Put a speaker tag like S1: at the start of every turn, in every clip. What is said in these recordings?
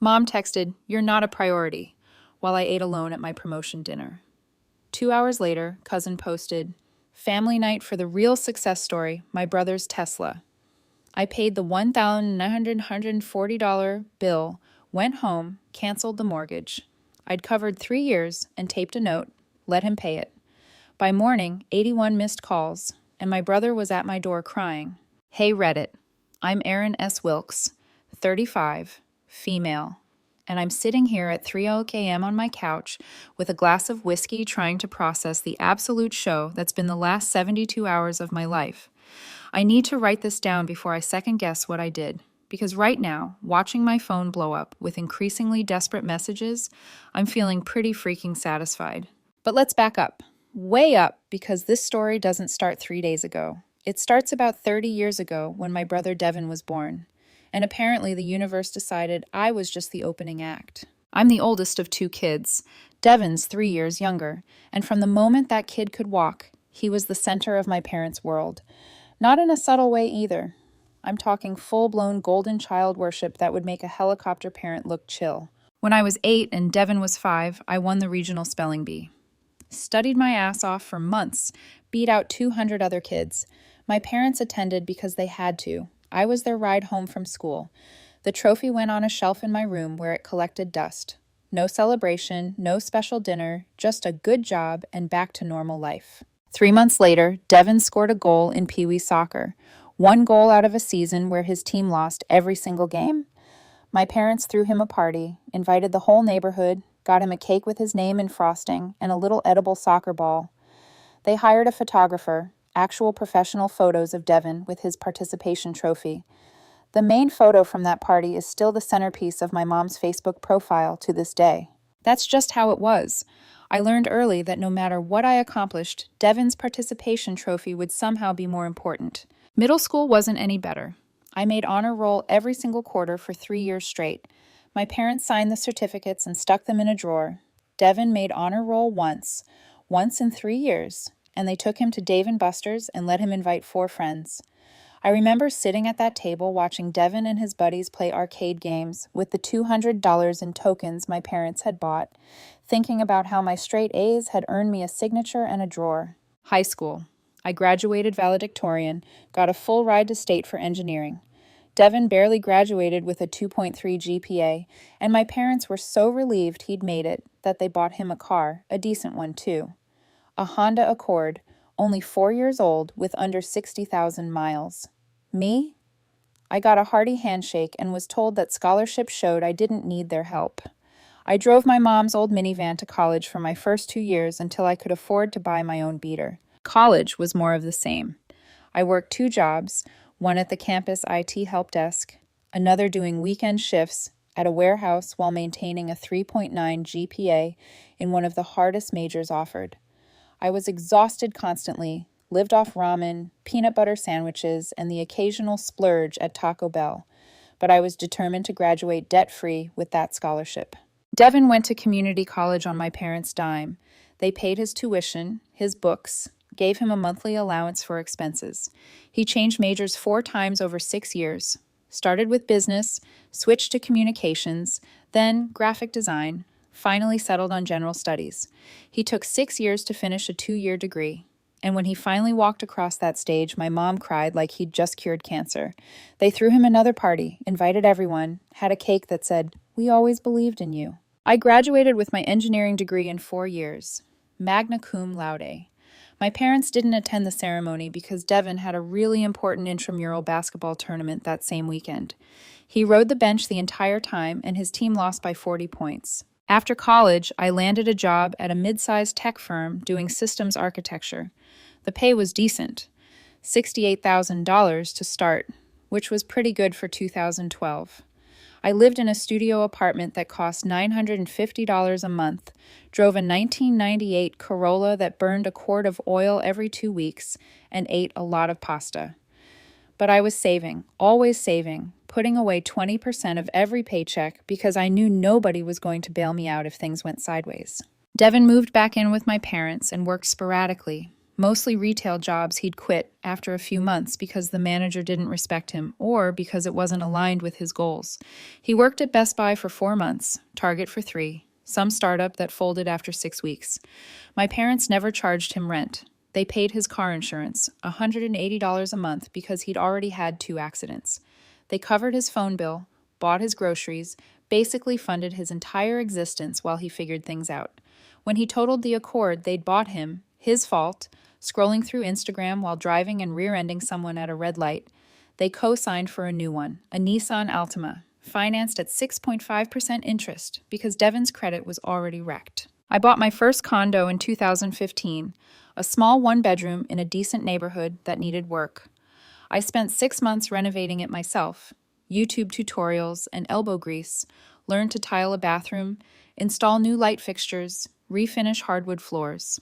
S1: Mom texted, "You're not a priority," while I ate alone at my promotion dinner. 2 hours later, cousin posted, "Family night for the real success story, my brother's Tesla." I paid the $1,940 bill, went home, canceled the mortgage. I'd covered 3 years and taped a note, let him pay it. By morning, 81 missed calls, and my brother was at my door crying. Hey Reddit, I'm Erin S. Wilkes, 35, female, and I'm sitting here at 3:00 a.m. on my couch with a glass of whiskey trying to process the absolute show that's been the last 72 hours of my life. I need to write this down before I second guess what I did, because right now, watching my phone blow up with increasingly desperate messages, I'm feeling pretty freaking satisfied. But let's back up. Way up, because this story doesn't start 3 days ago. It starts about 30 years ago when my brother Devin was born. And apparently the universe decided I was just the opening act. I'm the oldest of two kids. Devin's 3 years younger. And from the moment that kid could walk, he was the center of my parents' world. Not in a subtle way either. I'm talking full-blown golden child worship that would make a helicopter parent look chill. When I was 8 and Devin was 5, I won the regional spelling bee. Studied my ass off for months, beat out 200 other kids. My parents attended because they had to. I was their ride home from school. The trophy went on a shelf in my room where it collected dust. No celebration, no special dinner, just a good job and back to normal life. 3 months later, Devin scored a goal in Pee Wee soccer. One goal out of a season where his team lost every single game. My parents threw him a party, invited the whole neighborhood, got him a cake with his name and frosting, and a little edible soccer ball. They hired a photographer, actual professional photos of Devin with his participation trophy. The main photo from that party is still the centerpiece of my mom's Facebook profile to this day. That's just how it was. I learned early that no matter what I accomplished, Devin's participation trophy would somehow be more important. Middle school wasn't any better. I made honor roll every single quarter for 3 years straight. My parents signed the certificates and stuck them in a drawer. Devin made honor roll once in 3 years, and they took him to Dave & Buster's and let him invite 4 friends. I remember sitting at that table watching Devin and his buddies play arcade games with the $200 in tokens my parents had bought, thinking about how my straight A's had earned me a signature and a drawer. High school. I graduated valedictorian, got a full ride to state for engineering. Devin barely graduated with a 2.3 GPA, and my parents were so relieved he'd made it that they bought him a car, a decent one too. A Honda Accord, only 4 years old with under 60,000 miles. Me? I got a hearty handshake and was told that scholarship showed I didn't need their help. I drove my mom's old minivan to college for my first 2 years until I could afford to buy my own beater. College was more of the same. I worked 2 jobs, one at the campus IT help desk, another doing weekend shifts at a warehouse while maintaining a 3.9 GPA in one of the hardest majors offered. I was exhausted constantly, lived off ramen, peanut butter sandwiches, and the occasional splurge at Taco Bell, but I was determined to graduate debt-free with that scholarship. Devin went to community college on my parents' dime. They paid his tuition, his books, gave him a monthly allowance for expenses. He changed majors 4 times over 6 years. Started with business, switched to communications, then graphic design, finally settled on general studies. He took 6 years to finish a 2-year degree. And when he finally walked across that stage, my mom cried like he'd just cured cancer. They threw him another party, invited everyone, had a cake that said, "We always believed in you." I graduated with my engineering degree in 4 years, magna cum laude. My parents didn't attend the ceremony because Devin had a really important intramural basketball tournament that same weekend. He rode the bench the entire time, and his team lost by 40 points. After college, I landed a job at a mid-sized tech firm doing systems architecture. The pay was decent, $68,000 to start, which was pretty good for 2012. I lived in a studio apartment that cost $950 a month, drove a 1998 Corolla that burned a quart of oil every 2 weeks, and ate a lot of pasta. But I was saving, always saving, putting away 20% of every paycheck because I knew nobody was going to bail me out if things went sideways. Devin moved back in with my parents and worked sporadically, mostly retail jobs he'd quit after a few months because the manager didn't respect him or because it wasn't aligned with his goals. He worked at Best Buy for 4 months, Target for 3, some startup that folded after 6 weeks. My parents never charged him rent. They paid his car insurance, $180 a month, because he'd already had 2 accidents. They covered his phone bill, bought his groceries, basically funded his entire existence while he figured things out. When he totaled the Accord they'd bought him, his fault, scrolling through Instagram while driving and rear-ending someone at a red light, they co-signed for a new one, a Nissan Altima, financed at 6.5% interest because Devin's credit was already wrecked. I bought my first condo in 2015, a small one-bedroom in a decent neighborhood that needed work. I spent 6 months renovating it myself, YouTube tutorials and elbow grease, learned to tile a bathroom, install new light fixtures, refinish hardwood floors.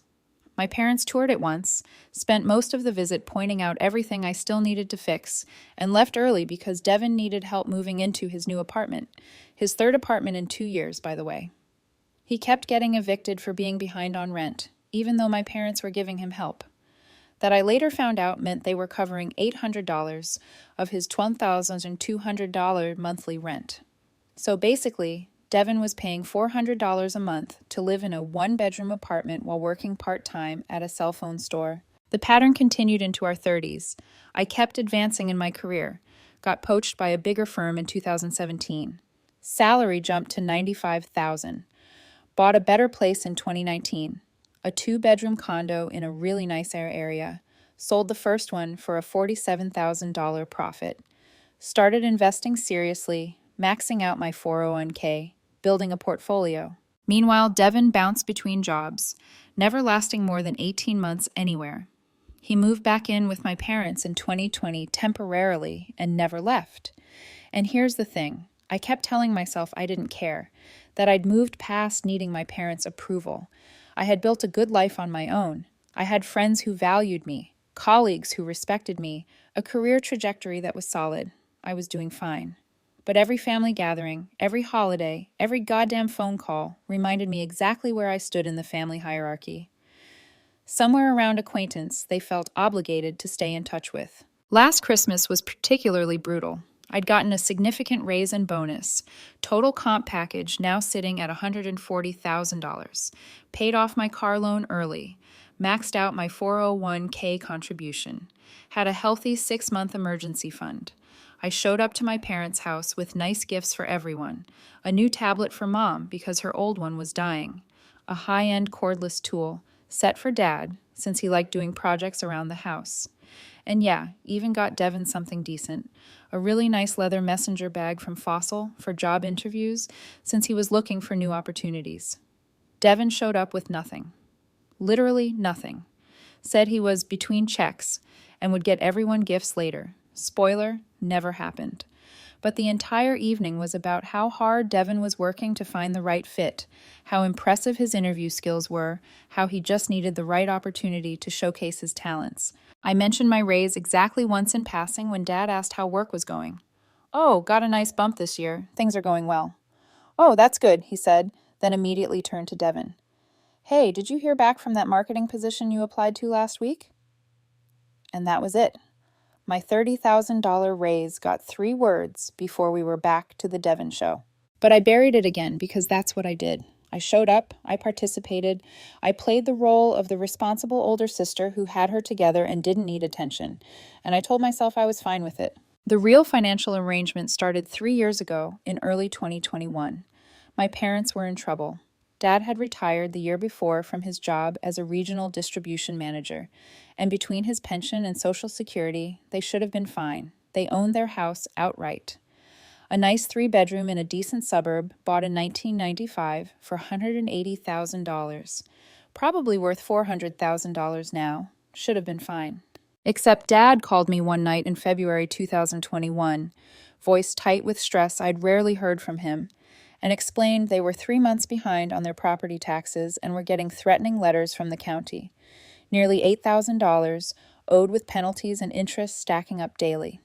S1: My parents toured it once, spent most of the visit pointing out everything I still needed to fix, and left early because Devin needed help moving into his new apartment. His 3rd apartment in 2 years, by the way. He kept getting evicted for being behind on rent, even though my parents were giving him help. That I later found out meant they were covering $800 of his $12,200 monthly rent. So basically, Devin was paying $400 a month to live in a one-bedroom apartment while working part-time at a cell phone store. The pattern continued into our 30s. I kept advancing in my career, got poached by a bigger firm in 2017. Salary jumped to $95,000. Bought a better place in 2019, a 2-bedroom condo in a really nice area. Sold the first one for a $47,000 profit. Started investing seriously, maxing out my 401k, building a portfolio. Meanwhile, Devin bounced between jobs, never lasting more than 18 months anywhere. He moved back in with my parents in 2020 temporarily and never left. And here's the thing. I kept telling myself I didn't care, that I'd moved past needing my parents' approval. I had built a good life on my own. I had friends who valued me, colleagues who respected me, a career trajectory that was solid. I was doing fine. But every family gathering, every holiday, every goddamn phone call reminded me exactly where I stood in the family hierarchy. Somewhere around acquaintance, they felt obligated to stay in touch with. Last Christmas was particularly brutal. I'd gotten a significant raise and bonus, total comp package now sitting at $140,000, paid off my car loan early, maxed out my 401k contribution, had a healthy 6-month emergency fund. I showed up to my parents' house with nice gifts for everyone, a new tablet for Mom because her old one was dying, a high-end cordless tool, set for Dad since he liked doing projects around the house. And yeah, even got Devin something decent, a really nice leather messenger bag from Fossil for job interviews since he was looking for new opportunities. Devin showed up with nothing. Literally nothing. Said he was between checks and would get everyone gifts later. Spoiler, never happened. But the entire evening was about how hard Devin was working to find the right fit, how impressive his interview skills were, how he just needed the right opportunity to showcase his talents. I mentioned my raise exactly once in passing when Dad asked how work was going. "Oh, got a nice bump this year. Things are going well." "Oh, that's good," he said, then immediately turned to Devin. "Hey, did you hear back from that marketing position you applied to last week?" And that was it. My $30,000 raise got 3 words before we were back to the Devin show. But I buried it again because that's what I did. I showed up, I participated, I played the role of the responsible older sister who had her together and didn't need attention, and I told myself I was fine with it. The real financial arrangement started 3 years ago in early 2021. My parents were in trouble. Dad had retired the year before from his job as a regional distribution manager, and between his pension and Social Security, they should have been fine. They owned their house outright. A nice 3-bedroom in a decent suburb, bought in 1995 for $180,000. Probably worth $400,000 now. Should have been fine. Except Dad called me one night in February 2021, voice tight with stress I'd rarely heard from him, and explained they were 3 months behind on their property taxes and were getting threatening letters from the county. Nearly $8,000, owed with penalties and interest stacking up daily.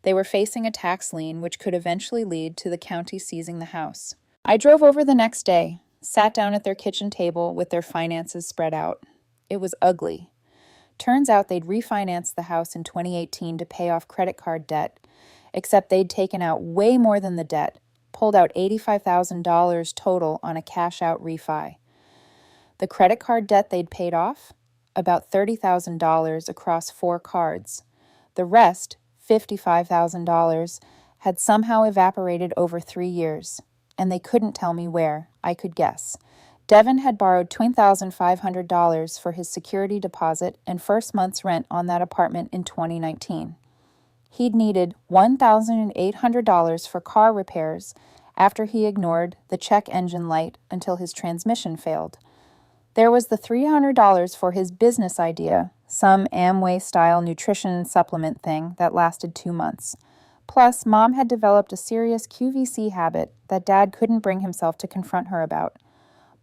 S1: They were facing a tax lien which could eventually lead to the county seizing the house. I drove over the next day, sat down at their kitchen table with their finances spread out. It was ugly. Turns out they'd refinanced the house in 2018 to pay off credit card debt, except they'd taken out way more than the debt, pulled out $85,000 total on a cash-out refi. The credit card debt they'd paid off? About $30,000 across 4 cards. The rest, $55,000, had somehow evaporated over 3 years, and they couldn't tell me where. I could guess. Devin had borrowed $20,500 for his security deposit and first month's rent on that apartment in 2019. He'd needed $1,800 for car repairs after he ignored the check engine light until his transmission failed. There was the $300 for his business idea, some Amway-style nutrition supplement thing that lasted 2 months. Plus, Mom had developed a serious QVC habit that Dad couldn't bring himself to confront her about.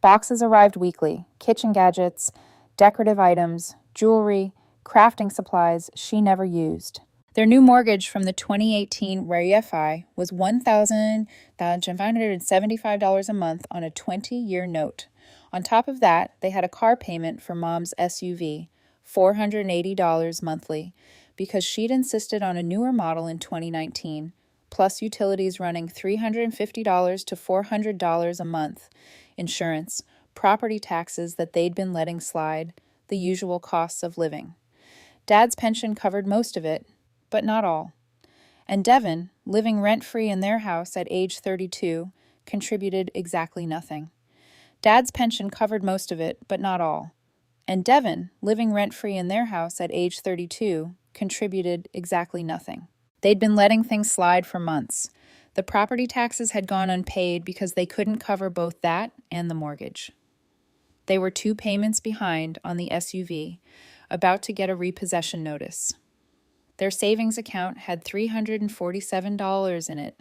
S1: Boxes arrived weekly, kitchen gadgets, decorative items, jewelry, crafting supplies she never used. Their new mortgage from the 2018 refi was $1,575 a month on a 20-year note. On top of that, they had a car payment for Mom's SUV, $480 monthly, because she'd insisted on a newer model in 2019, plus utilities running $350 to $400 a month, insurance, property taxes that they'd been letting slide, the usual costs of living. Dad's pension covered most of it, but not all. And Devin, living rent-free in their house at age 32, contributed exactly nothing. Dad's pension covered most of it, but not all. And Devin, living rent-free in their house at age 32, contributed exactly nothing. They'd been letting things slide for months. The property taxes had gone unpaid because they couldn't cover both that and the mortgage. They were 2 payments behind on the SUV, about to get a repossession notice. Their savings account had $347 in it.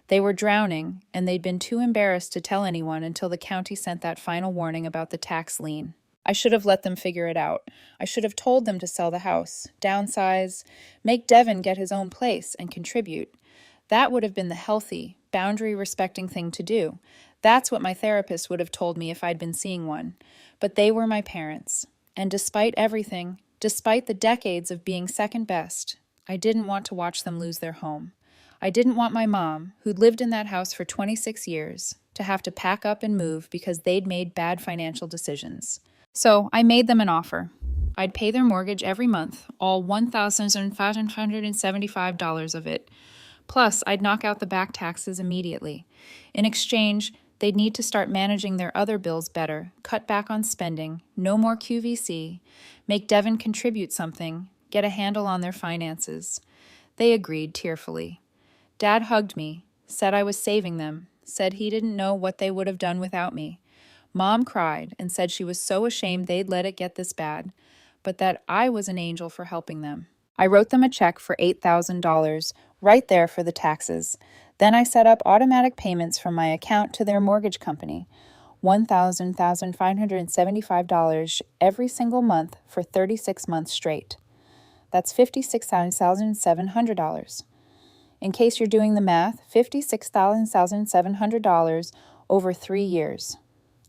S1: They were drowning, and they'd been too embarrassed to tell anyone until the county sent that final warning about the tax lien. I should have let them figure it out. I should have told them to sell the house, downsize, make Devin get his own place, and contribute. That would have been the healthy, boundary-respecting thing to do. That's what my therapist would have told me if I'd been seeing one. But they were my parents. And despite everything, despite the decades of being second best, I didn't want to watch them lose their home. I didn't want my mom, who'd lived in that house for 26 years, to have to pack up and move because they'd made bad financial decisions. So I made them an offer. I'd pay their mortgage every month, all $1,575 of it. Plus, I'd knock out the back taxes immediately. In exchange, they'd need to start managing their other bills better, cut back on spending, no more QVC, make Devin contribute something, get a handle on their finances. They agreed tearfully. Dad hugged me, said I was saving them, said he didn't know what they would have done without me. Mom cried and said she was so ashamed they'd let it get this bad, but that I was an angel for helping them. I wrote them a check for $8,000, right there for the taxes. Then I set up automatic payments from my account to their mortgage company, $1,575 every single month for 36 months straight. That's $56,700. In case you're doing the math, $56,700 over 3 years.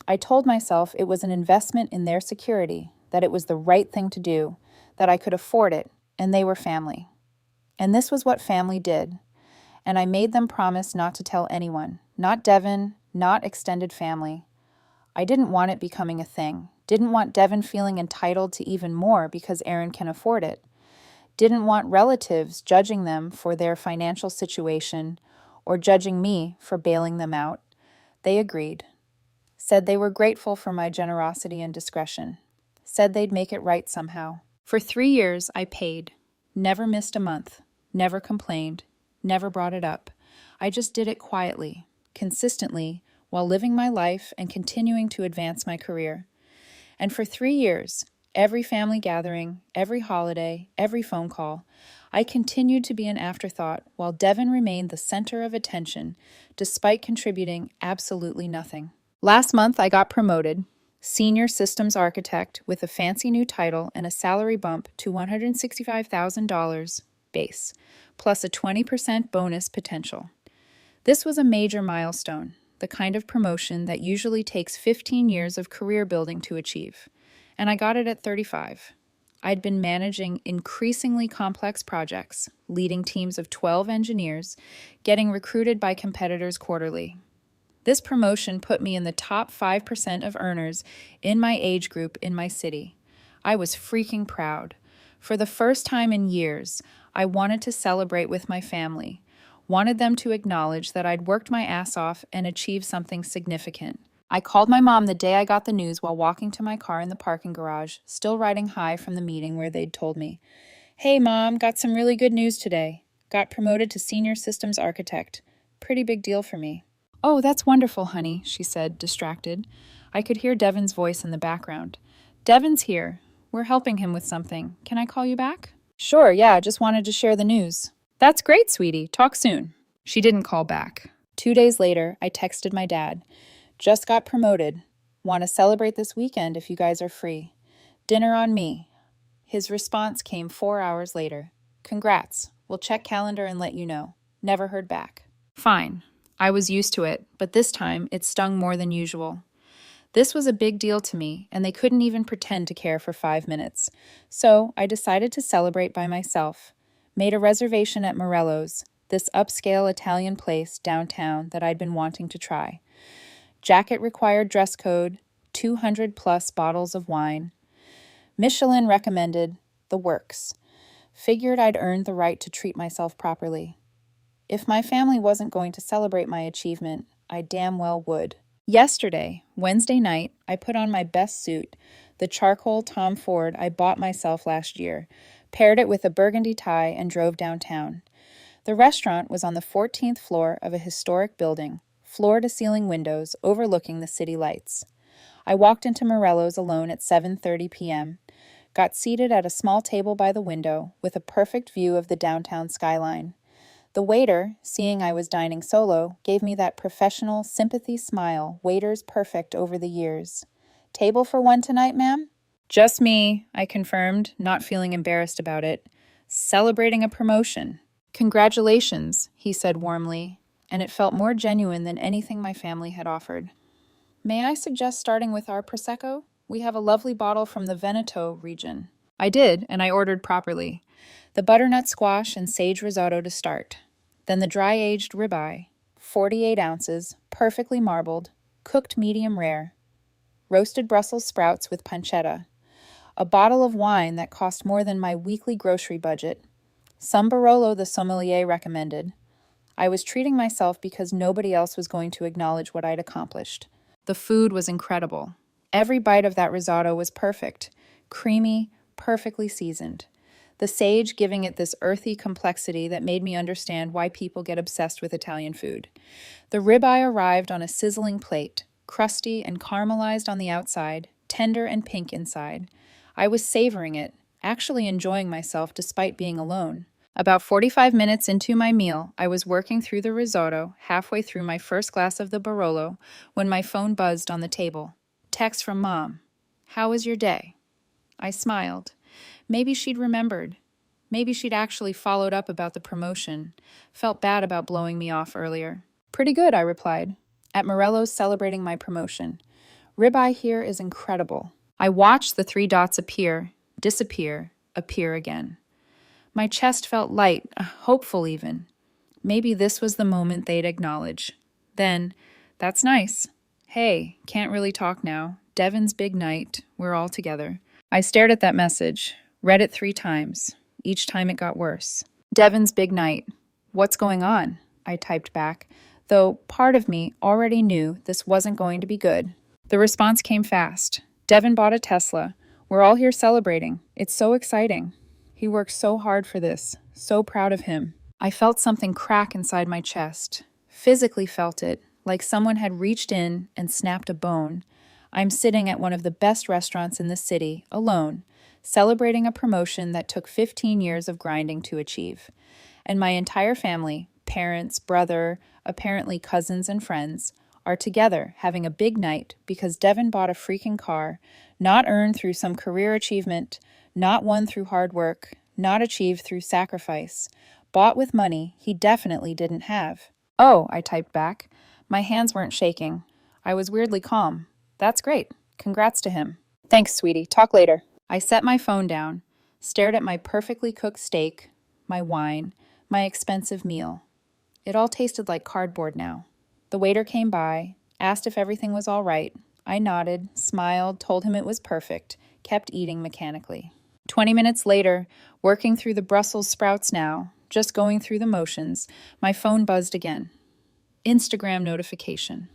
S1: I told myself it was an investment in their security, that it was the right thing to do, that I could afford it, and they were family. And this was what family did. And I made them promise not to tell anyone, not Devin, not extended family. I didn't want it becoming a thing. Didn't want Devin feeling entitled to even more because Aaron can afford it. Didn't want relatives judging them for their financial situation or judging me for bailing them out. They agreed. Said they were grateful for my generosity and discretion. Said they'd make it right somehow. For 3 years, I paid. Never missed a month. Never complained. Never brought it up. I just did it quietly, consistently, while living my life and continuing to advance my career. And for 3 years, every family gathering, every holiday, every phone call, I continued to be an afterthought while Devin remained the center of attention, despite contributing absolutely nothing. Last month, I got promoted, senior systems architect with a fancy new title and a salary bump to $165,000 base, plus a 20% bonus potential. This was a major milestone, the kind of promotion that usually takes 15 years of career building to achieve, and I got it at 35. I'd been managing increasingly complex projects, leading teams of 12 engineers, getting recruited by competitors quarterly. This promotion put me in the top 5% of earners in my age group in my city. I was freaking proud. For the first time in years, I wanted to celebrate with my family, wanted them to acknowledge that I'd worked my ass off and achieved something significant. I called my mom the day I got the news while walking to my car in the parking garage, still riding high from the meeting where they'd told me, "Hey Mom, got some really good news today. Got promoted to senior systems architect. Pretty big deal for me." "Oh, that's wonderful, honey," she said, distracted. I could hear Devin's voice in the background. "Devin's here. We're helping him with something. Can I call you back?" "Sure, yeah, just wanted to share the news." "That's great, sweetie. Talk soon." She didn't call back. 2 days later, I texted my dad. "Just got promoted. Want to celebrate this weekend if you guys are free. Dinner on me." His response came 4 hours later. "Congrats. We'll check calendar and let you know." Never heard back. Fine. I was used to it, but this time it stung more than usual. This was a big deal to me, and they couldn't even pretend to care for 5 minutes. So I decided to celebrate by myself. Made a reservation at Morello's, this upscale Italian place downtown that I'd been wanting to try. Jacket required dress code, 200 plus bottles of wine. Michelin recommended, the works. Figured I'd earned the right to treat myself properly. If my family wasn't going to celebrate my achievement, I damn well would. Yesterday, Wednesday night, I put on my best suit, the charcoal Tom Ford I bought myself last year, paired it with a burgundy tie, and drove downtown. The restaurant was on the 14th floor of a historic building, floor-to-ceiling windows overlooking the city lights. I walked into Morello's alone at 7:30 p.m., got seated at a small table by the window with a perfect view of the downtown skyline. The waiter, seeing I was dining solo, gave me that professional sympathy smile waiters perfect over the years. "Table for one tonight, ma'am?" "Just me," I confirmed, not feeling embarrassed about it. "Celebrating a promotion." "Congratulations," he said warmly, and it felt more genuine than anything my family had offered. "May I suggest starting with our Prosecco? We have a lovely bottle from the Veneto region." I did, and I ordered properly. The butternut squash and sage risotto to start. Then the dry-aged ribeye, 48 ounces, perfectly marbled, cooked medium rare. Roasted Brussels sprouts with pancetta. A bottle of wine that cost more than my weekly grocery budget. Some Barolo the sommelier recommended. I was treating myself because nobody else was going to acknowledge what I'd accomplished. The food was incredible. Every bite of that risotto was perfect, creamy, perfectly seasoned. The sage giving it this earthy complexity that made me understand why people get obsessed with Italian food. The ribeye arrived on a sizzling plate, crusty and caramelized on the outside, tender and pink inside. I was savoring it, actually enjoying myself despite being alone. About 45 minutes into my meal, I was working through the risotto, halfway through my first glass of the Barolo, when my phone buzzed on the table. Text from Mom. "How was your day?" I smiled. Maybe she'd remembered. Maybe she'd actually followed up about the promotion. Felt bad about blowing me off earlier. "Pretty good," I replied. "At Morello's celebrating my promotion. Ribeye here is incredible." I watched the 3 dots appear, disappear, appear again. My chest felt light, hopeful even. Maybe this was the moment they'd acknowledge. Then, "That's nice. Hey, can't really talk now. Devin's big night. We're all together." I stared at that message, read it 3 times. Each time it got worse. "Devin's big night. What's going on?" I typed back, though part of me already knew this wasn't going to be good. The response came fast. "Devin bought a Tesla. We're all here celebrating. It's so exciting. He worked so hard for this. So proud of him." I felt something crack inside my chest. Physically felt it, like someone had reached in and snapped a bone. I'm sitting at one of the best restaurants in the city, alone, celebrating a promotion that took 15 years of grinding to achieve. And my entire family, parents, brother, apparently cousins and friends, are together having a big night because Devin bought a freaking car, not earned through some career achievement, not won through hard work, not achieved through sacrifice, bought with money he definitely didn't have. "Oh," I typed back. My hands weren't shaking. I was weirdly calm. "That's great. Congrats to him." "Thanks, sweetie. Talk later." I set my phone down. stared at my perfectly cooked steak, my wine, my expensive meal. It all tasted like cardboard now. The waiter came by, asked if everything was all right. I nodded, smiled, told him it was perfect, kept eating mechanically. 20 minutes later, working through the Brussels sprouts now, just going through the motions, my phone buzzed again. Instagram notification.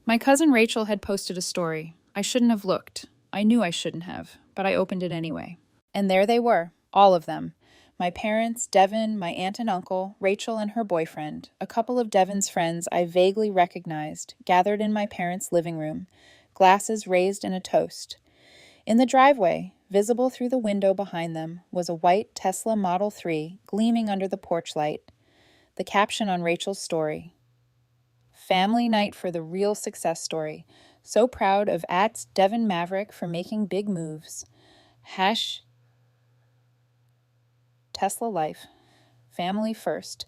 S1: My cousin Rachel had posted a story. I shouldn't have looked. I knew I shouldn't have, but I opened it anyway. And there they were, all of them. My parents, Devin, my aunt and uncle, Rachel and her boyfriend, a couple of Devin's friends I vaguely recognized, gathered in my parents' living room, glasses raised in a toast. In the driveway, visible through the window behind them, was a white Tesla Model 3 gleaming under the porch light. The caption on Rachel's story: "Family night for the real success story. So proud of @Devin Maverick for making big moves. Hash Tesla life. Family first.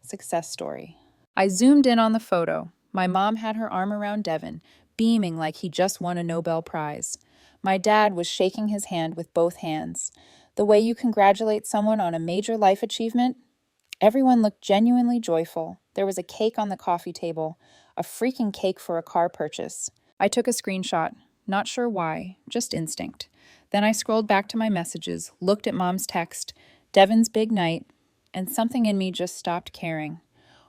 S1: Success story." I zoomed in on the photo. My mom had her arm around Devin, beaming like he just won a Nobel Prize. My dad was shaking his hand with both hands. The way you congratulate someone on a major life achievement? Everyone looked genuinely joyful. There was a cake on the coffee table, a freaking cake for a car purchase. I took a screenshot, not sure why, just instinct. Then I scrolled back to my messages, looked at Mom's text, Devin's big night, and something in me just stopped caring.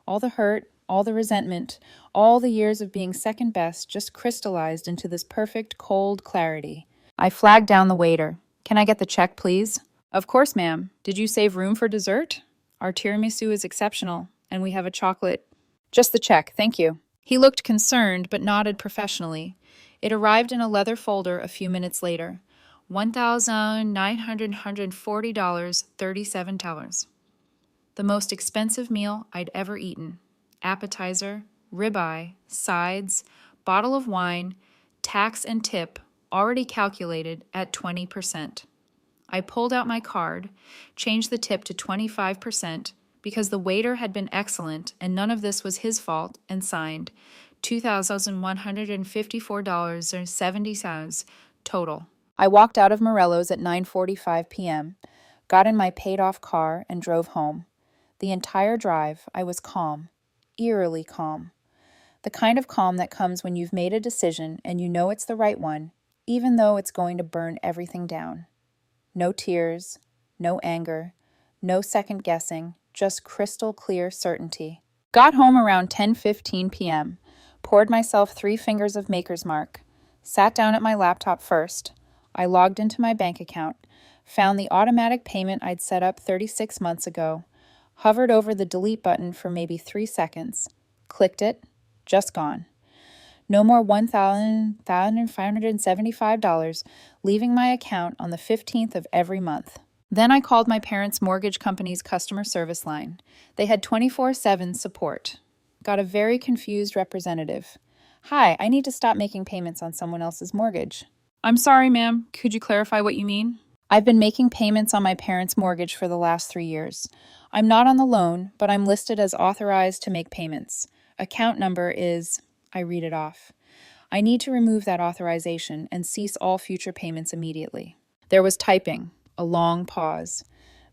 S1: All the hurt, all the resentment, all the years of being second best just crystallized into this perfect, cold clarity. I flagged down the waiter. "Can I get the check, please?" "Of course, ma'am. Did you save room for dessert? Our tiramisu is exceptional, and we have a chocolate." "Just the check, thank you." He looked concerned, but nodded professionally. It arrived in a leather folder a few minutes later. $1,940.37. The most expensive meal I'd ever eaten. Appetizer, ribeye, sides, bottle of wine, tax and tip, already calculated at 20%. I pulled out my card, changed the tip to 25% because the waiter had been excellent and none of this was his fault, and signed $2,154.70 total. I walked out of Morello's at 9:45 p.m., got in my paid-off car, and drove home. The entire drive, I was calm, eerily calm. The kind of calm that comes when you've made a decision and you know it's the right one, even though it's going to burn everything down. No tears, no anger, no second guessing, just crystal clear certainty. Got home around 10:15 p.m., poured myself 3 fingers of Maker's Mark, sat down at my laptop first. I logged into my bank account, found the automatic payment I'd set up 36 months ago, hovered over the delete button for maybe 3 seconds, clicked it, just gone. No more $1,575 leaving my account on the 15th of every month. Then I called my parents' mortgage company's customer service line. They had 24/7 support. Got a very confused representative. "Hi, I need to stop making payments on someone else's mortgage." "I'm sorry, ma'am. Could you clarify what you mean?" "I've been making payments on my parents' mortgage for the last 3 years. I'm not on the loan, but I'm listed as authorized to make payments. Account number is..." I read it off. "I need to remove that authorization and cease all future payments immediately." There was typing, a long pause.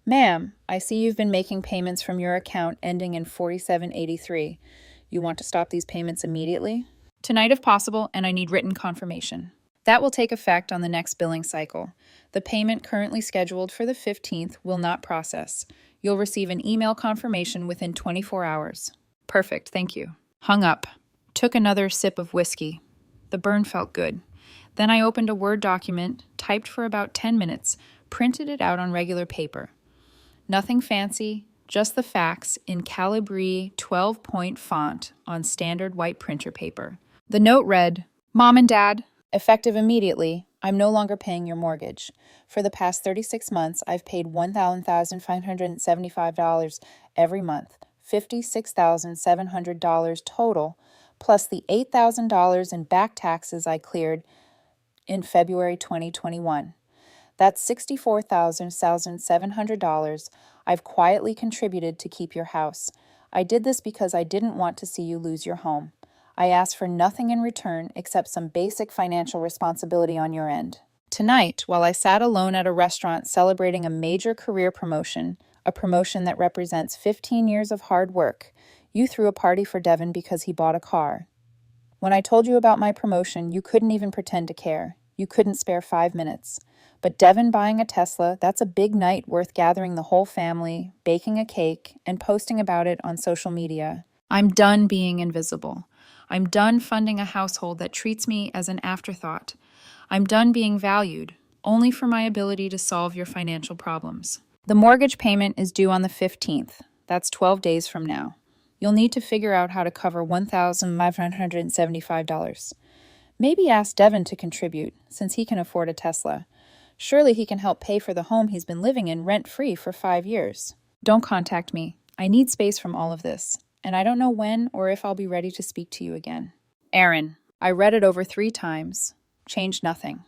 S1: "Ma'am, I see you've been making payments from your account ending in 4783. You want to stop these payments immediately?" "Tonight if possible, and I need written confirmation." That will take effect on the next billing cycle. The payment currently scheduled for the 15th will not process. You'll receive an email confirmation within 24 hours. Perfect, thank you. Hung up. Took another sip of whiskey. The burn felt good. Then I opened a Word document, typed for about 10 minutes, printed it out on regular paper. Nothing fancy, just the facts in Calibri 12-point font on standard white printer paper. The note read, "Mom and Dad, effective immediately, I'm no longer paying your mortgage. For the past 36 months, I've paid $1,575 every month, $56,700 total, plus the $8,000 in back taxes I cleared in February 2021. That's $64,700 I've quietly contributed to keep your house. I did this because I didn't want to see you lose your home. I asked for nothing in return except some basic financial responsibility on your end. Tonight, while I sat alone at a restaurant celebrating a major career promotion, a promotion that represents 15 years of hard work, you threw a party for Devin because he bought a car. When I told you about my promotion, you couldn't even pretend to care. You couldn't spare 5 minutes. But Devin buying a Tesla, that's a big night worth gathering the whole family, baking a cake, and posting about it on social media. I'm done being invisible. I'm done funding a household that treats me as an afterthought. I'm done being valued, only for my ability to solve your financial problems. The mortgage payment is due on the 15th. That's 12 days from now. You'll need to figure out how to cover $1,575. Maybe ask Devin to contribute, since he can afford a Tesla. Surely he can help pay for the home he's been living in rent-free for 5 years. Don't contact me. I need space from all of this, and I don't know when or if I'll be ready to speak to you again. Aaron. I read it over 3 times. Changed nothing.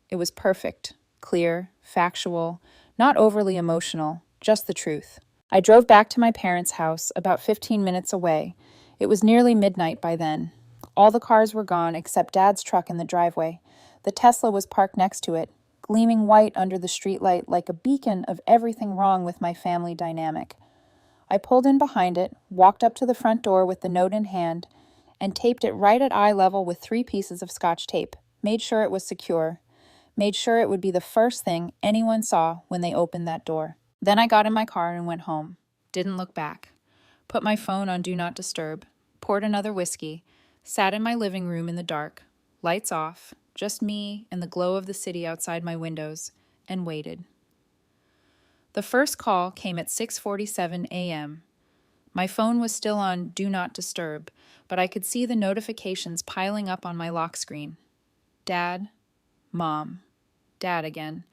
S1: It was perfect, clear, factual, not overly emotional, just the truth. I drove back to my parents' house, about 15 minutes away. It was nearly midnight by then. All the cars were gone except Dad's truck in the driveway. The Tesla was parked next to it, gleaming white under the streetlight like a beacon of everything wrong with my family dynamic. I pulled in behind it, walked up to the front door with the note in hand, and taped it right at eye level with 3 pieces of Scotch tape. Made sure it was secure. Made sure it would be the first thing anyone saw when they opened that door. Then I got in my car and went home. Didn't look back. Put my phone on Do Not Disturb. Poured another whiskey. Sat in my living room in the dark. Lights off. Just me and the glow of the city outside my windows. And waited. The first call came at 6:47 a.m. My phone was still on Do Not Disturb, but I could see the notifications piling up on my lock screen. Dad, Mom, Dad again.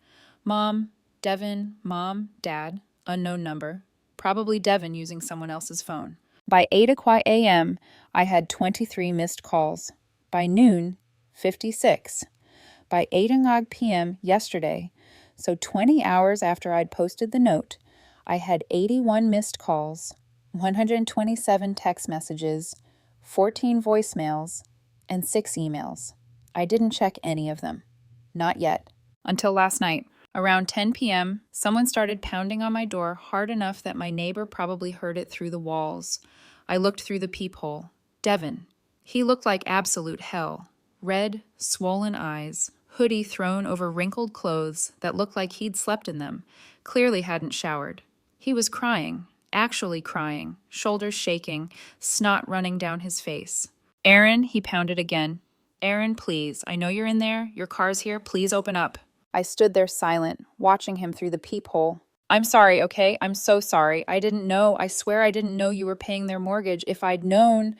S1: Mom, Devin, Mom, Dad, unknown number. Probably Devin using someone else's phone. By 8 a.m., I had 23 missed calls. By noon, 56. By 8 p.m. yesterday, so 20 hours after I'd posted the note, I had 81 missed calls, 127 text messages, 14 voicemails, and 6 emails. I didn't check any of them. Not yet. Until last night. Around 10 p.m., someone started pounding on my door hard enough that my neighbor probably heard it through the walls. I looked through the peephole. Devin. He looked like absolute hell. Red, swollen eyes, hoodie thrown over wrinkled clothes that looked like he'd slept in them, clearly hadn't showered. He was crying, actually crying, shoulders shaking, snot running down his face. Aaron, he pounded again. Aaron, please, I know you're in there. Your car's here. Please open up. I stood there silent, watching him through the peephole. I'm sorry, okay? I'm so sorry. I didn't know. I swear I didn't know you were paying their mortgage. If I'd known...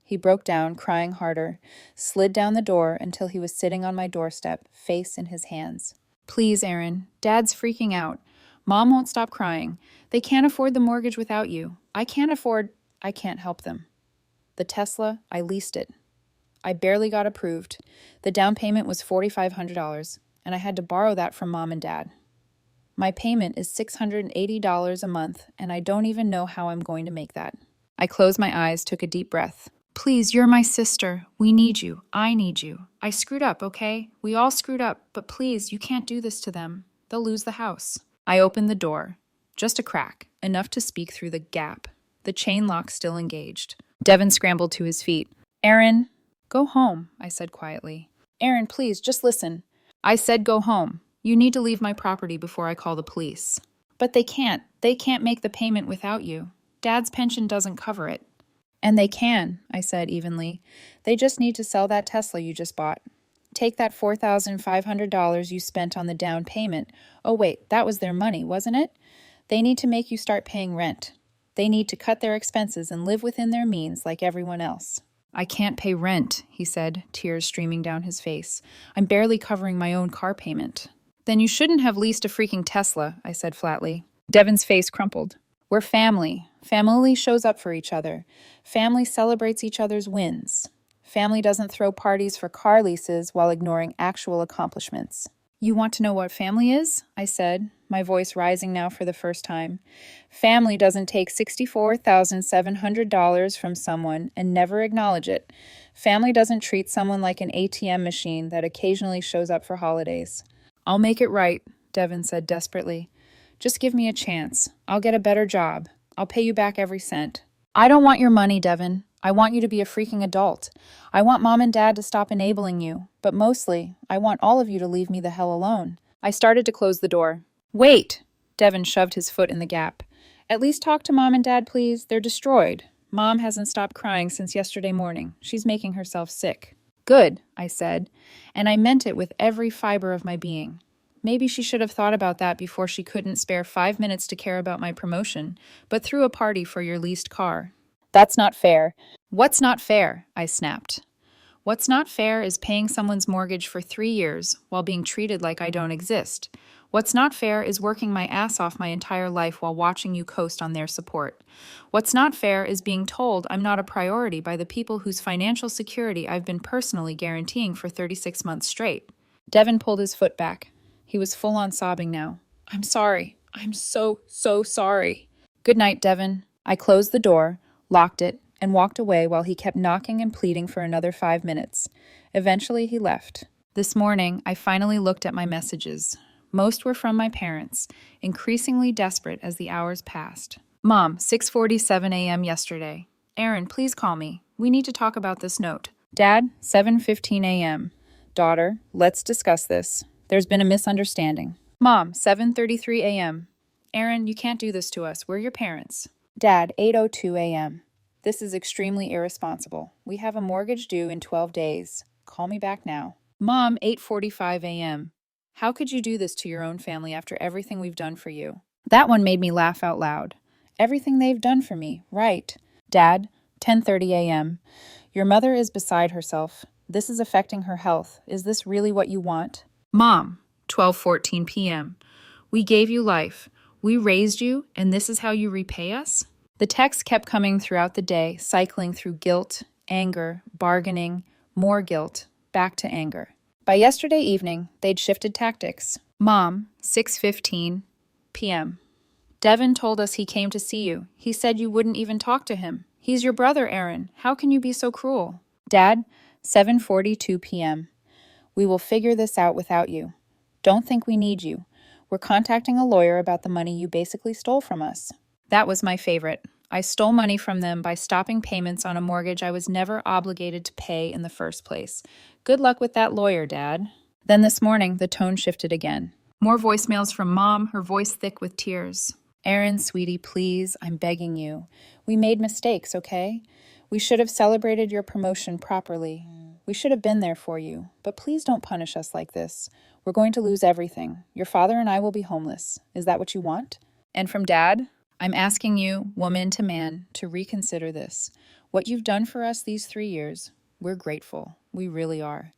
S1: He broke down, crying harder, slid down the door until he was sitting on my doorstep, face in his hands. Please, Aaron. Dad's freaking out. Mom won't stop crying. They can't afford the mortgage without you. I can't help them. The Tesla, I leased it. I barely got approved. The down payment was $4,500, and I had to borrow that from Mom and Dad. My payment is $680 a month, and I don't even know how I'm going to make that. I closed my eyes, took a deep breath. Please, you're my sister. We need you. I need you. I screwed up, okay? We all screwed up, but please, you can't do this to them. They'll lose the house. I opened the door. Just a crack, enough to speak through the gap. The chain lock still engaged. Devin scrambled to his feet. Aaron, go home, I said quietly. Aaron, please, just listen. I said go home. You need to leave my property before I call the police. But they can't. They can't make the payment without you. Dad's pension doesn't cover it. And they can, I said evenly. They just need to sell that Tesla you just bought. Take that $4,500 you spent on the down payment. Oh wait, that was their money, wasn't it? They need to make you start paying rent. They need to cut their expenses and live within their means like everyone else. I can't pay rent, he said, tears streaming down his face. I'm barely covering my own car payment. Then you shouldn't have leased a freaking Tesla, I said flatly. Devin's face crumpled. We're family. Family shows up for each other. Family celebrates each other's wins. Family doesn't throw parties for car leases while ignoring actual accomplishments. You want to know what family is? I said, my voice rising now for the first time. Family doesn't take $64,700 from someone and never acknowledge it. Family doesn't treat someone like an ATM machine that occasionally shows up for holidays. I'll make it right, Devin said desperately. Just give me a chance. I'll get a better job. I'll pay you back every cent. I don't want your money, Devin. I want you to be a freaking adult. I want Mom and Dad to stop enabling you, but mostly, I want all of you to leave me the hell alone. I started to close the door. Wait! Devin shoved his foot in the gap. At least talk to Mom and Dad, please. They're destroyed. Mom hasn't stopped crying since yesterday morning. She's making herself sick. Good, I said, and I meant it with every fiber of my being. Maybe she should have thought about that before she couldn't spare 5 minutes to care about my promotion, but threw a party for your leased car. That's not fair. What's not fair? I snapped. What's not fair is paying someone's mortgage for 3 years while being treated like I don't exist. What's not fair is working my ass off my entire life while watching you coast on their support. What's not fair is being told I'm not a priority by the people whose financial security I've been personally guaranteeing for 36 months straight. Devin pulled his foot back. He was full on sobbing now. I'm sorry. I'm so sorry. Good night, Devin. I closed the door, locked it, and walked away while he kept knocking and pleading for another 5 minutes. Eventually, he left. This morning, I finally looked at my messages. Most were from my parents, increasingly desperate as the hours passed. Mom, 6:47 a.m. yesterday. Aaron, please call me. We need to talk about this note. Dad, 7:15 a.m. Daughter, let's discuss this. There's been a misunderstanding. Mom, 7:33 a.m. Aaron, you can't do this to us. We're your parents. Dad, 8:02 a.m. This is extremely irresponsible. We have a mortgage due in 12 days. Call me back now. Mom, 8:45 a.m. How could you do this to your own family after everything we've done for you? That one made me laugh out loud. Everything they've done for me, right. Dad, 10:30 a.m. Your mother is beside herself. This is affecting her health. Is this really what you want? Mom, 12:14 p.m. We gave you life. We raised you, and this is how you repay us? The texts kept coming throughout the day, cycling through guilt, anger, bargaining, more guilt, back to anger. By yesterday evening, they'd shifted tactics. Mom, 6:15 p.m. Devin told us he came to see you. He said you wouldn't even talk to him. He's your brother, Aaron. How can you be so cruel? Dad, 7:42 p.m. We will figure this out without you. Don't think we need you. We're contacting a lawyer about the money you basically stole from us. That was my favorite. I stole money from them by stopping payments on a mortgage I was never obligated to pay in the first place. Good luck with that lawyer, Dad. Then this morning, the tone shifted again. More voicemails from Mom, her voice thick with tears. Aaron, sweetie, please, I'm begging you. We made mistakes, okay? We should have celebrated your promotion properly. We should have been there for you. But please don't punish us like this. We're going to lose everything. Your father and I will be homeless. Is that what you want? And from Dad? I'm asking you, woman to man, to reconsider this. What you've done for us these 3 years, we're grateful. We really are.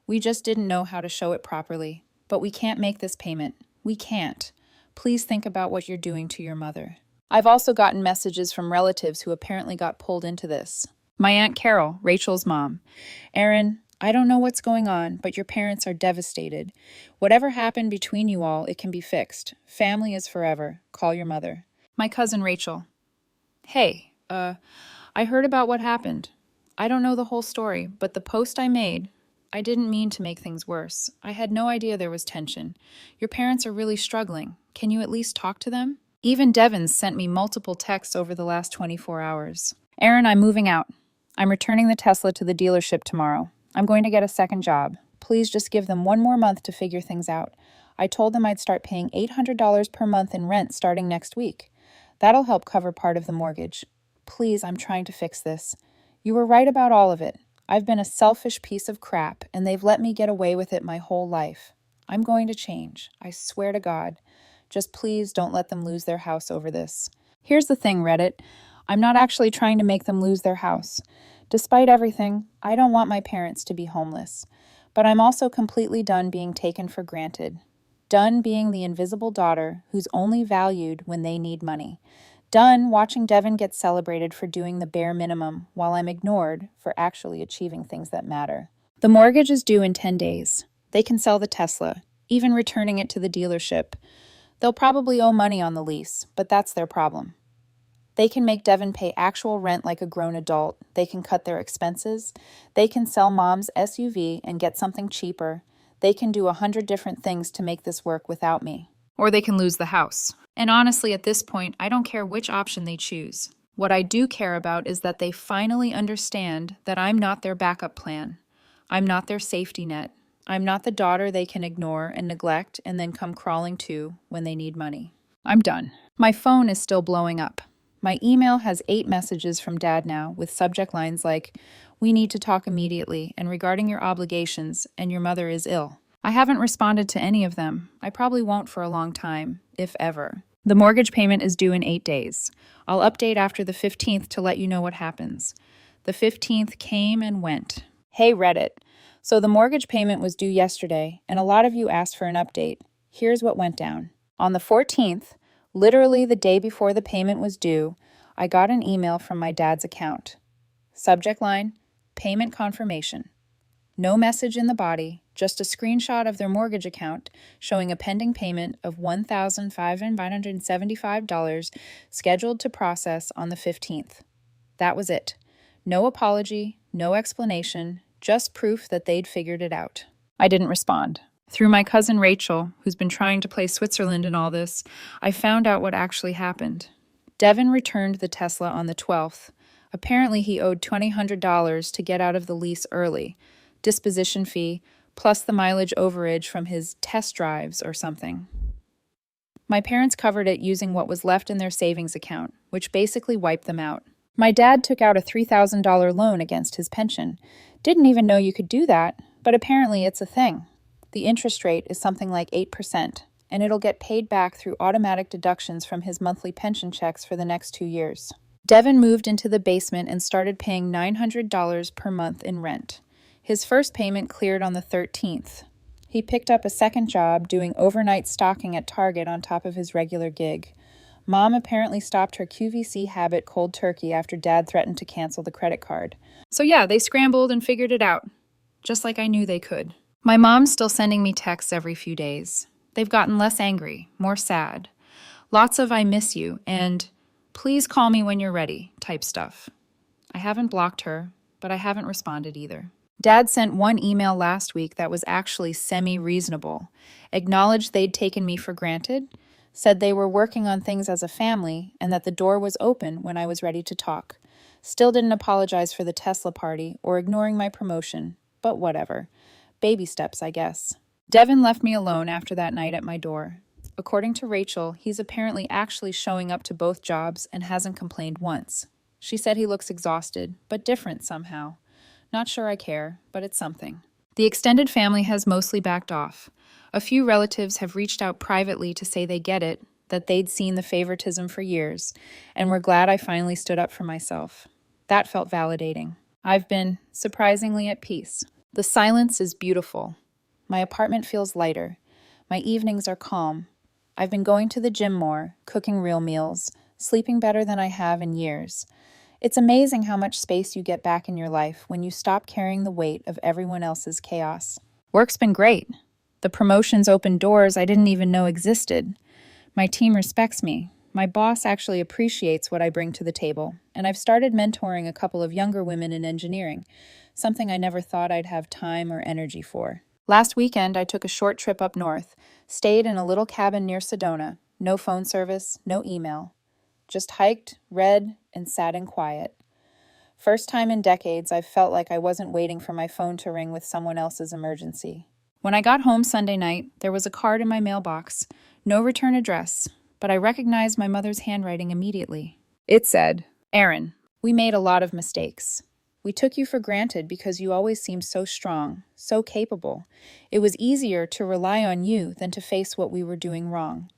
S1: We just didn't know how to show it properly. But we can't make this payment. We can't. Please think about what you're doing to your mother. I've also gotten messages from relatives who apparently got pulled into this. My Aunt Carol, Rachel's mom. Aaron, I don't know what's going on, but your parents are devastated. Whatever happened between you all, it can be fixed. Family is forever. Call your mother. My cousin Rachel. Hey, I heard about what happened. I don't know the whole story, but the post I made, I didn't mean to make things worse. I had no idea there was tension. Your parents are really struggling. Can you at least talk to them? Even Devin sent me multiple texts over the last 24 hours. Aaron, I'm moving out. I'm returning the Tesla to the dealership tomorrow. I'm going to get a second job. Please just give them 1 more month to figure things out. I told them I'd start paying $800 per month in rent starting next week. That'll help cover part of the mortgage. Please, I'm trying to fix this. You were right about all of it. I've been a selfish piece of crap, and they've let me get away with it my whole life. I'm going to change. I swear to God. Just please don't let them lose their house over this. Here's the thing, Reddit. I'm not actually trying to make them lose their house. Despite everything, I don't want my parents to be homeless. But I'm also completely done being taken for granted. Done being the invisible daughter who's only valued when they need money. Done watching Devin get celebrated for doing the bare minimum while I'm ignored for actually achieving things that matter. The mortgage is due in 10 days. They can sell the Tesla, even returning it to the dealership. They'll probably owe money on the lease, but that's their problem. They can make Devin pay actual rent like a grown adult. They can cut their expenses. They can sell Mom's SUV and get something cheaper. They can do 100 different things to make this work without me. Or they can lose the house. And honestly, at this point, I don't care which option they choose. What I do care about is that they finally understand that I'm not their backup plan. I'm not their safety net. I'm not the daughter they can ignore and neglect and then come crawling to when they need money. I'm done. My phone is still blowing up. My email has 8 messages from Dad now with subject lines like, "We need to talk immediately, and regarding your obligations, and your mother is ill." I haven't responded to any of them. I probably won't for a long time, if ever. The mortgage payment is due in 8 days. I'll update after the 15th to let you know what happens. The 15th came and went. Hey Reddit. So the mortgage payment was due yesterday, and a lot of you asked for an update. Here's what went down. On the 14th, literally the day before the payment was due, I got an email from my dad's account. Subject line, payment confirmation. No message in the body, just a screenshot of their mortgage account showing a pending payment of $1,575 scheduled to process on the 15th. That was it. No apology, no explanation, just proof that they'd figured it out. I didn't respond. Through my cousin Rachel, who's been trying to play Switzerland in all this, I found out what actually happened. Devin returned the Tesla on the 12th. Apparently he owed $2,000 to get out of the lease early, disposition fee, plus the mileage overage from his test drives or something. My parents covered it using what was left in their savings account, which basically wiped them out. My dad took out a $3,000 loan against his pension. Didn't even know you could do that, but apparently it's a thing. The interest rate is something like 8%, and it'll get paid back through automatic deductions from his monthly pension checks for the next 2 years. Devin moved into the basement and started paying $900 per month in rent. His first payment cleared on the 13th. He picked up a second job doing overnight stocking at Target on top of his regular gig. Mom apparently stopped her QVC habit cold turkey after Dad threatened to cancel the credit card. So yeah, they scrambled and figured it out, just like I knew they could. My mom's still sending me texts every few days. They've gotten less angry, more sad. Lots of "I miss you" and "please call me when you're ready" type stuff. I haven't blocked her, but I haven't responded either. Dad sent one email last week that was actually semi-reasonable, acknowledged they'd taken me for granted, said they were working on things as a family, and that the door was open when I was ready to talk. Still didn't apologize for the Tesla party or ignoring my promotion, but whatever. Baby steps, I guess. Devin left me alone after that night at my door. According to Rachel, he's apparently actually showing up to both jobs and hasn't complained once. She said he looks exhausted, but different somehow. Not sure I care, but it's something. The extended family has mostly backed off. A few relatives have reached out privately to say they get it, that they'd seen the favoritism for years, and were glad I finally stood up for myself. That felt validating. I've been surprisingly at peace. The silence is beautiful. My apartment feels lighter. My evenings are calm. I've been going to the gym more, cooking real meals, sleeping better than I have in years. It's amazing how much space you get back in your life when you stop carrying the weight of everyone else's chaos. Work's been great. The promotions opened doors I didn't even know existed. My team respects me. My boss actually appreciates what I bring to the table, and I've started mentoring a couple of younger women in engineering, something I never thought I'd have time or energy for. Last weekend, I took a short trip up north, stayed in a little cabin near Sedona, no phone service, no email. Just hiked, read, and sat in quiet. First time in decades I've felt like I wasn't waiting for my phone to ring with someone else's emergency. When I got home Sunday night, there was a card in my mailbox, no return address, but I recognized my mother's handwriting immediately. It said, "Aaron, we made a lot of mistakes. We took you for granted because you always seemed so strong, so capable. It was easier to rely on you than to face what we were doing wrong.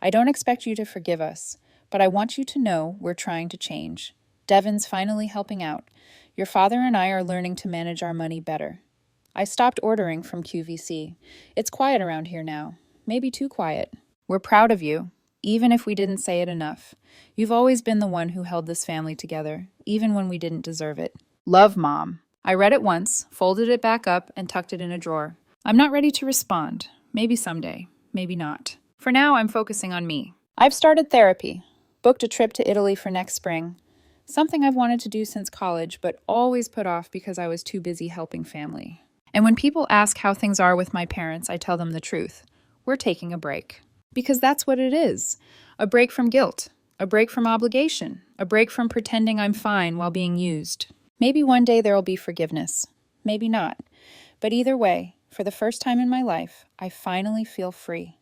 S1: I don't expect you to forgive us, but I want you to know we're trying to change. Devin's finally helping out. Your father and I are learning to manage our money better. I stopped ordering from QVC. It's quiet around here now. Maybe too quiet. We're proud of you, even if we didn't say it enough. You've always been the one who held this family together, even when we didn't deserve it. Love, Mom." I read it once, folded it back up, and tucked it in a drawer. I'm not ready to respond. Maybe someday. Maybe not. For now, I'm focusing on me. I've started therapy. Booked a trip to Italy for next spring. Something I've wanted to do since college, but always put off because I was too busy helping family. And when people ask how things are with my parents, I tell them the truth. We're taking a break. Because that's what it is. A break from guilt. A break from obligation. A break from pretending I'm fine while being used. Maybe one day there will be forgiveness. Maybe not. But either way, for the first time in my life, I finally feel free.